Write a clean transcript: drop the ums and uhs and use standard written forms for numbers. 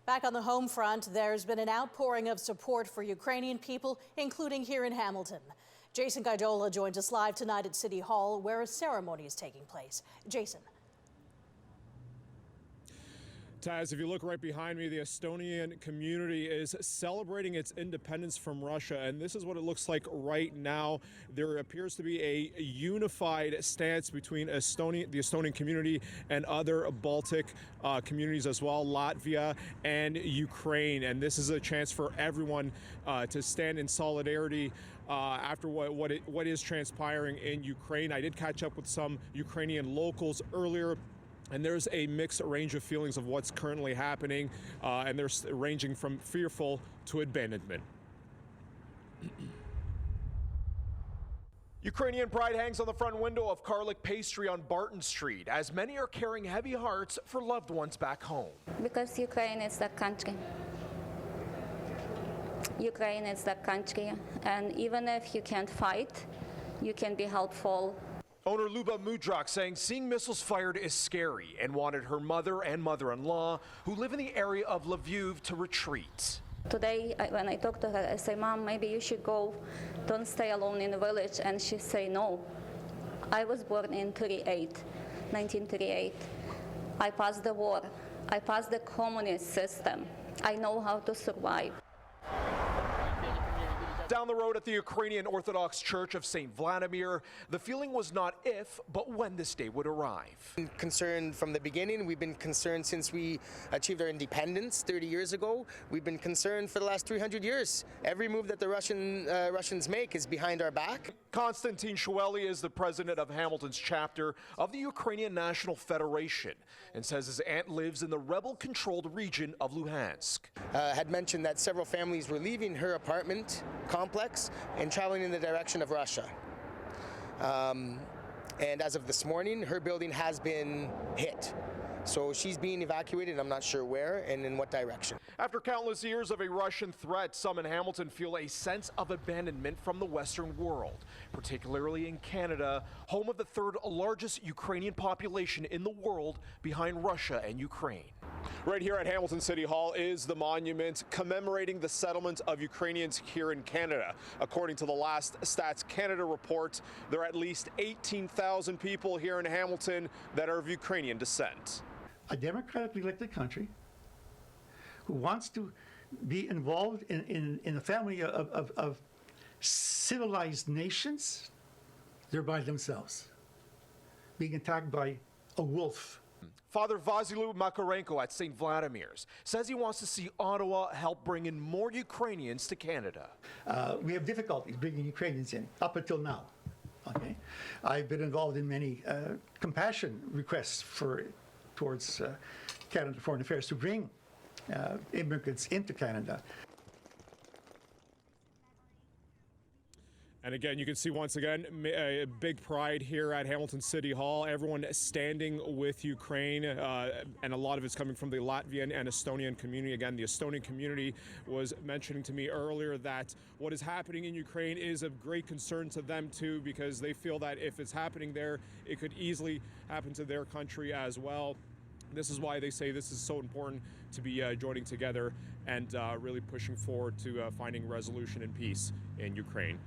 Back on the home front, there's been an outpouring of support for Ukrainian people, including here in Hamilton. Jason Gaidola joins us live tonight at City Hall, where a ceremony is taking place. Jason. Taz, if you look right behind me, the Estonian community is celebrating its independence from Russia, and this is what it looks like right now. There appears to be a unified stance between the Estonian community and other Baltic communities as well, Latvia and Ukraine. And this is a chance for everyone to stand in solidarity after what is transpiring in Ukraine. I did catch up with some Ukrainian locals earlier, and there's a mixed range of feelings of what's currently happening, and they're ranging from fearful to abandonment. Ukrainian pride hangs on the front window of Karlik Bakery on Barton Street, as many are carrying heavy hearts for loved ones back home. Because Ukraine is the country. Ukraine is the country, and even if you can't fight, you can be helpful. Owner Luba Mudrak saying seeing missiles fired is scary and wanted her mother and mother-in-law, who live in the area of Lviv, to retreat. Today, when I talked to her, I say, "Mom, maybe you should go. Don't stay alone in the village." And she say, "No. I was born in 1938. I passed the war. I passed the communist system. I know how to survive." Down the road at the Ukrainian Orthodox Church of St. Vladimir, the feeling was not if, but when this day would arrive. Been concerned from the beginning. We've been concerned since we achieved our independence 30 years ago. We've been concerned for the last 300 years. Every move that the Russians make is behind our back. Konstantin Sheweli is the president of Hamilton's chapter of the Ukrainian National Federation and says his aunt lives in the rebel-controlled region of Luhansk. Had mentioned that several families were leaving her apartment complex and traveling in the direction of Russia. And as of this morning, her building has been hit. So she's being evacuated. I'm not sure where and in what direction. After countless years of a Russian threat, some in Hamilton feel a sense of abandonment from the Western world, particularly in Canada, home of the third largest Ukrainian population in the world behind Russia and Ukraine. Right here at Hamilton City Hall is the monument commemorating the settlement of Ukrainians here in Canada. According to the last Stats Canada report, there are at least 18,000 people here in Hamilton that are of Ukrainian descent. A democratically elected country who wants to be involved in a family of civilized nations, they're by themselves, being attacked by a wolf. Father Vasilu Makarenko at St. Vladimir's says he wants to see Ottawa help bring in more Ukrainians to Canada. We have difficulties bringing Ukrainians in up until now. Okay, I've been involved in many compassion requests towards Canada Foreign Affairs to bring immigrants into Canada. And again, you can see once again a big pride here at Hamilton City Hall. Everyone standing with Ukraine, and a lot of it's coming from the Latvian and Estonian community. Again, the Estonian community was mentioning to me earlier that what is happening in Ukraine is of great concern to them too, because they feel that if it's happening there, it could easily happen to their country as well. This is why they say this is so important to be joining together and really pushing forward to finding resolution and peace in Ukraine.